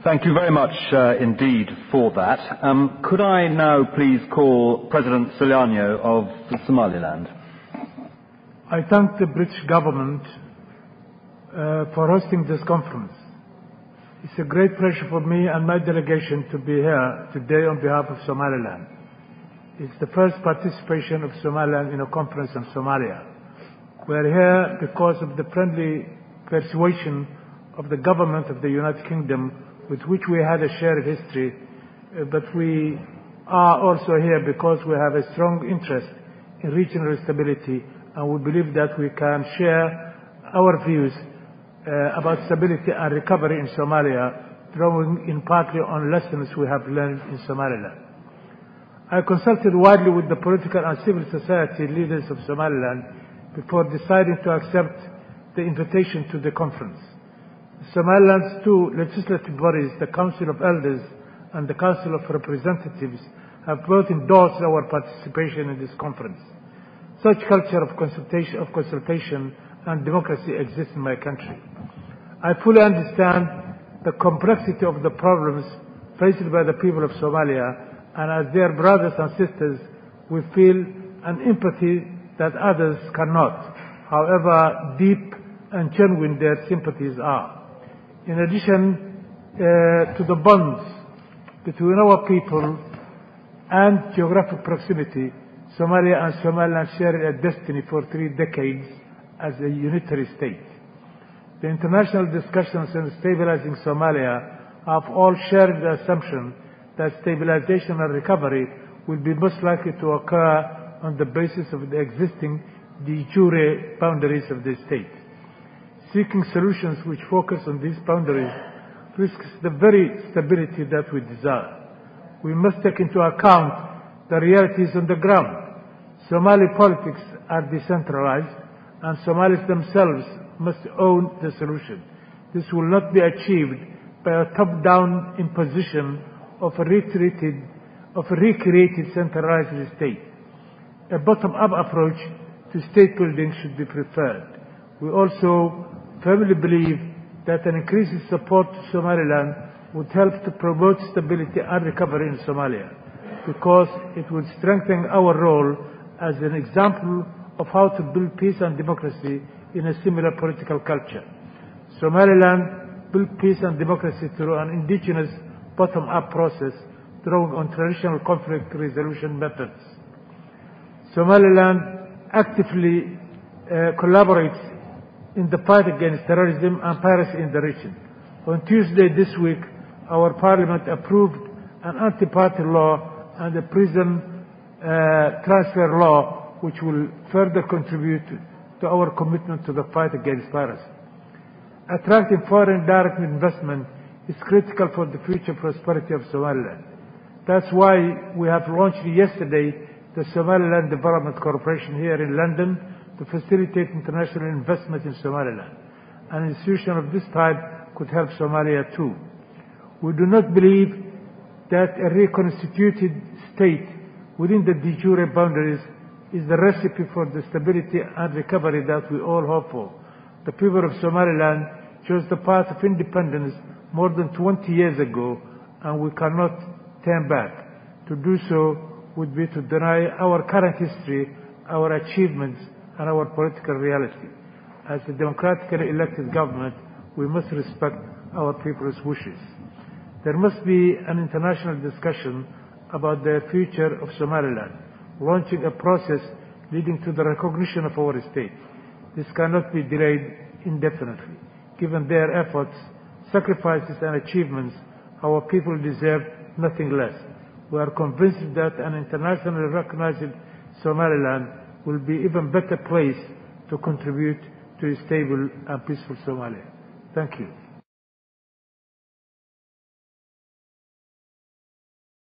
Thank you very much indeed for that. Could I now please call President Silaanyo of Somaliland? I thank the British government for hosting this conference. It's a great pleasure for me and my delegation to be here today on behalf of Somaliland. It's the first participation of Somaliland in a conference on Somalia. We're here because of the friendly persuasion of the government of the United Kingdom, with which we had a shared history, but we are also here because we have a strong interest in regional stability, and we believe that we can share our views about stability and recovery in Somalia, drawing in partly on lessons we have learned in Somaliland. I consulted widely with the political and civil society leaders of Somaliland before deciding to accept the invitation to the conference. Somaliland's two legislative bodies, the Council of Elders and the Council of Representatives, have both endorsed our participation in this conference. Such culture of consultation and democracy exists in my country. I fully understand the complexity of the problems faced by the people of Somalia, and as their brothers and sisters, we feel an empathy that others cannot, however deep and genuine their sympathies are. In addition to the bonds between our people and geographic proximity, Somalia and Somaliland share a destiny for 3 decades as a unitary state. The international discussions on stabilizing Somalia have all shared the assumption that stabilization and recovery will be most likely to occur on the basis of the existing de jure boundaries of the state. Seeking solutions which focus on these boundaries risks the very stability that we desire. We must take into account the realities on the ground. Somali politics are decentralized, and Somalis themselves must own the solution. This will not be achieved by a top-down imposition of a recreated centralized state. A bottom-up approach to state building should be preferred. We also firmly believe that an increased support to Somaliland would help to promote stability and recovery in Somalia, because it would strengthen our role as an example of how to build peace and democracy in a similar political culture. Somaliland built peace and democracy through an indigenous bottom-up process drawing on traditional conflict resolution methods. Somaliland actively collaborates in the fight against terrorism and piracy in the region. On Tuesday this week, our parliament approved an anti-party law and a prison transfer law, which will further contribute to our commitment to the fight against piracy. Attracting foreign direct investment is critical for the future prosperity of Somaliland. That's why we have launched yesterday the Somaliland Development Corporation here in London to facilitate international investment in Somaliland. An institution of this type could help Somalia too. We do not believe that a reconstituted state within the de jure boundaries is the recipe for the stability and recovery that we all hope for. The people of Somaliland chose the path of independence more than 20 years ago, and we cannot turn back. To do so would be to deny our current history, our achievements, and our political reality. As a democratically elected government, we must respect our people's wishes. There must be an international discussion about the future of Somaliland, launching a process leading to the recognition of our state. This cannot be delayed indefinitely. Given their efforts, sacrifices, and achievements, our people deserve nothing less. We are convinced that an internationally recognized Somaliland will be an even better place to contribute to a stable and peaceful Somalia. Thank you.